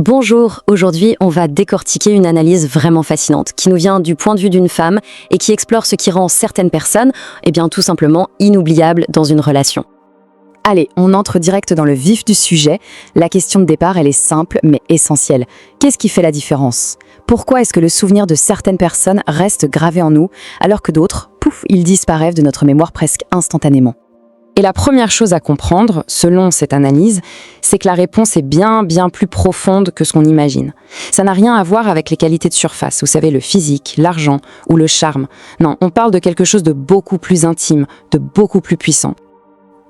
Bonjour, aujourd'hui on va décortiquer une analyse vraiment fascinante qui nous vient du point de vue d'une femme et qui explore ce qui rend certaines personnes, tout simplement inoubliables dans une relation. Allez, on entre direct dans le vif du sujet. La question de départ, elle est simple mais essentielle. Qu'est-ce qui fait la différence? Pourquoi est-ce que le souvenir de certaines personnes reste gravé en nous alors que d'autres, pouf, ils disparaissent de notre mémoire presque instantanément? Et la première chose à comprendre, selon cette analyse, c'est que la réponse est bien plus profonde que ce qu'on imagine. Ça n'a rien à voir avec les qualités de surface, vous savez, le physique, l'argent ou le charme. Non, on parle de quelque chose de beaucoup plus intime, de beaucoup plus puissant.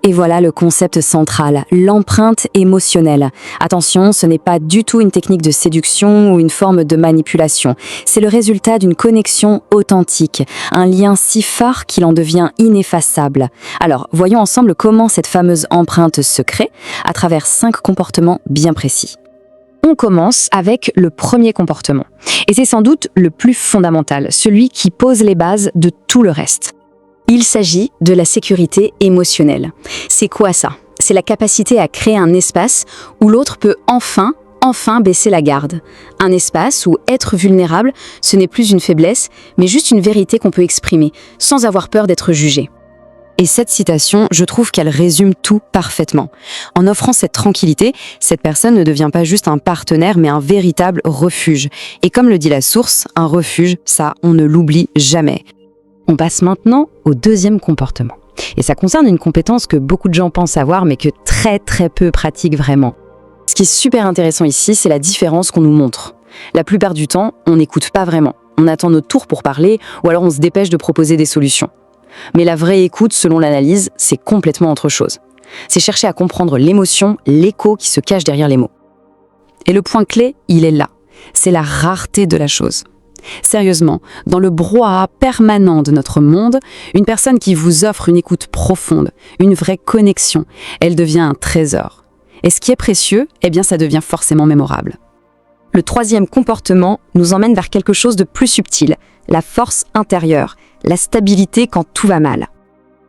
Et voilà le concept central, l'empreinte émotionnelle. Attention, ce n'est pas du tout une technique de séduction ou une forme de manipulation. C'est le résultat d'une connexion authentique, un lien si fort qu'il en devient ineffaçable. Alors, voyons ensemble comment cette fameuse empreinte se crée à travers 5 comportements bien précis. On commence avec le premier comportement. Et c'est sans doute le plus fondamental, celui qui pose les bases de tout le reste. Il s'agit de la sécurité émotionnelle. C'est quoi ça? C'est la capacité à créer un espace où l'autre peut enfin baisser la garde. Un espace où être vulnérable, ce n'est plus une faiblesse, mais juste une vérité qu'on peut exprimer, sans avoir peur d'être jugé. Et cette citation, je trouve qu'elle résume tout parfaitement. En offrant cette tranquillité, cette personne ne devient pas juste un partenaire, mais un véritable refuge. Et comme le dit la source, un refuge, ça, on ne l'oublie jamais. On passe maintenant au deuxième comportement. Et ça concerne une compétence que beaucoup de gens pensent avoir, mais que très peu pratiquent vraiment. Ce qui est super intéressant ici, c'est la différence qu'on nous montre. La plupart du temps, on n'écoute pas vraiment. On attend notre tour pour parler, ou alors on se dépêche de proposer des solutions. Mais la vraie écoute, selon l'analyse, c'est complètement autre chose. C'est chercher à comprendre l'émotion, l'écho qui se cache derrière les mots. Et le point clé, il est là. C'est la rareté de la chose. Sérieusement, dans le brouhaha permanent de notre monde, une personne qui vous offre une écoute profonde, une vraie connexion, elle devient un trésor. Et ce qui est précieux, ça devient forcément mémorable. Le troisième comportement nous emmène vers quelque chose de plus subtil, la force intérieure, la stabilité quand tout va mal.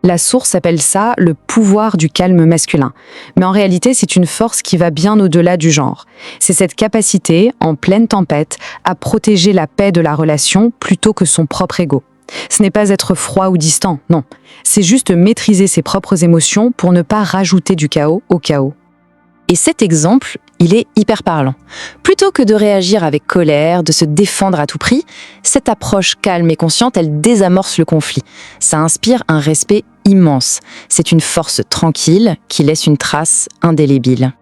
La source appelle ça le pouvoir du calme masculin. Mais en réalité, c'est une force qui va bien au-delà du genre. C'est cette capacité, en pleine tempête, à protéger la paix de la relation plutôt que son propre ego. Ce n'est pas être froid ou distant, non. C'est juste maîtriser ses propres émotions pour ne pas rajouter du chaos au chaos. Et cet exemple, il est hyper parlant. Plutôt que de réagir avec colère, de se défendre à tout prix, cette approche calme et consciente, elle désamorce le conflit. Ça inspire un respect immense. C'est une force tranquille qui laisse une trace indélébile.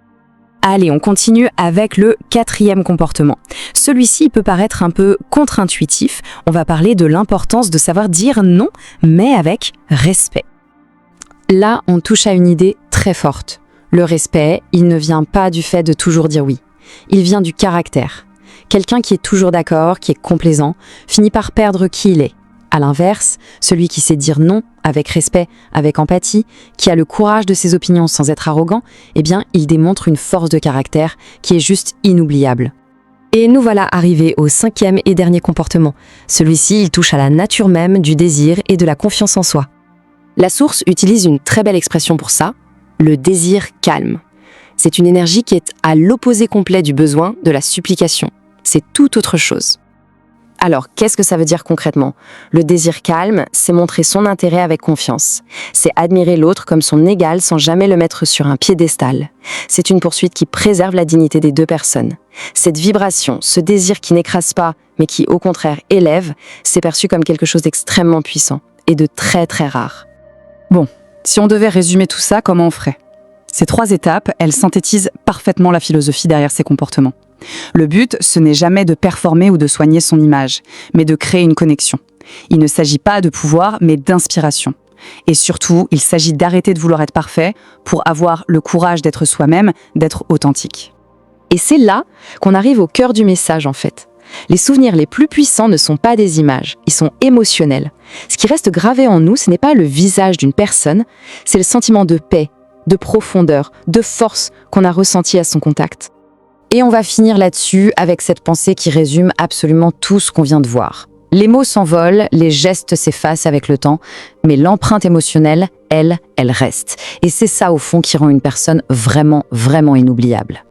Allez, on continue avec le quatrième comportement. Celui-ci peut paraître un peu contre-intuitif. On va parler de l'importance de savoir dire non, mais avec respect. Là, on touche à une idée très forte. Le respect, il ne vient pas du fait de toujours dire oui. Il vient du caractère. Quelqu'un qui est toujours d'accord, qui est complaisant, finit par perdre qui il est. À l'inverse, celui qui sait dire non avec respect, avec empathie, qui a le courage de ses opinions sans être arrogant, il démontre une force de caractère qui est juste inoubliable. Et nous voilà arrivés au 5e et dernier comportement. Celui-ci, il touche à la nature même du désir et de la confiance en soi. La source utilise une très belle expression pour ça, le désir calme. C'est une énergie qui est à l'opposé complet du besoin, de la supplication. C'est tout autre chose. Alors, qu'est-ce que ça veut dire concrètement? Le désir calme, c'est montrer son intérêt avec confiance. C'est admirer l'autre comme son égal sans jamais le mettre sur un piédestal. C'est une poursuite qui préserve la dignité des deux personnes. Cette vibration, ce désir qui n'écrase pas, mais qui au contraire élève, c'est perçu comme quelque chose d'extrêmement puissant et de très rare. Bon, si on devait résumer tout ça, comment on ferait? Ces 3 étapes, elles synthétisent parfaitement la philosophie derrière ces comportements. Le but, ce n'est jamais de performer ou de soigner son image, mais de créer une connexion. Il ne s'agit pas de pouvoir, mais d'inspiration. Et surtout, il s'agit d'arrêter de vouloir être parfait pour avoir le courage d'être soi-même, d'être authentique. Et c'est là qu'on arrive au cœur du message, en fait. Les souvenirs les plus puissants ne sont pas des images, ils sont émotionnels. Ce qui reste gravé en nous, ce n'est pas le visage d'une personne, c'est le sentiment de paix, de profondeur, de force qu'on a ressenti à son contact. Et on va finir là-dessus avec cette pensée qui résume absolument tout ce qu'on vient de voir. Les mots s'envolent, les gestes s'effacent avec le temps, mais l'empreinte émotionnelle, elle reste. Et c'est ça au fond qui rend une personne vraiment inoubliable.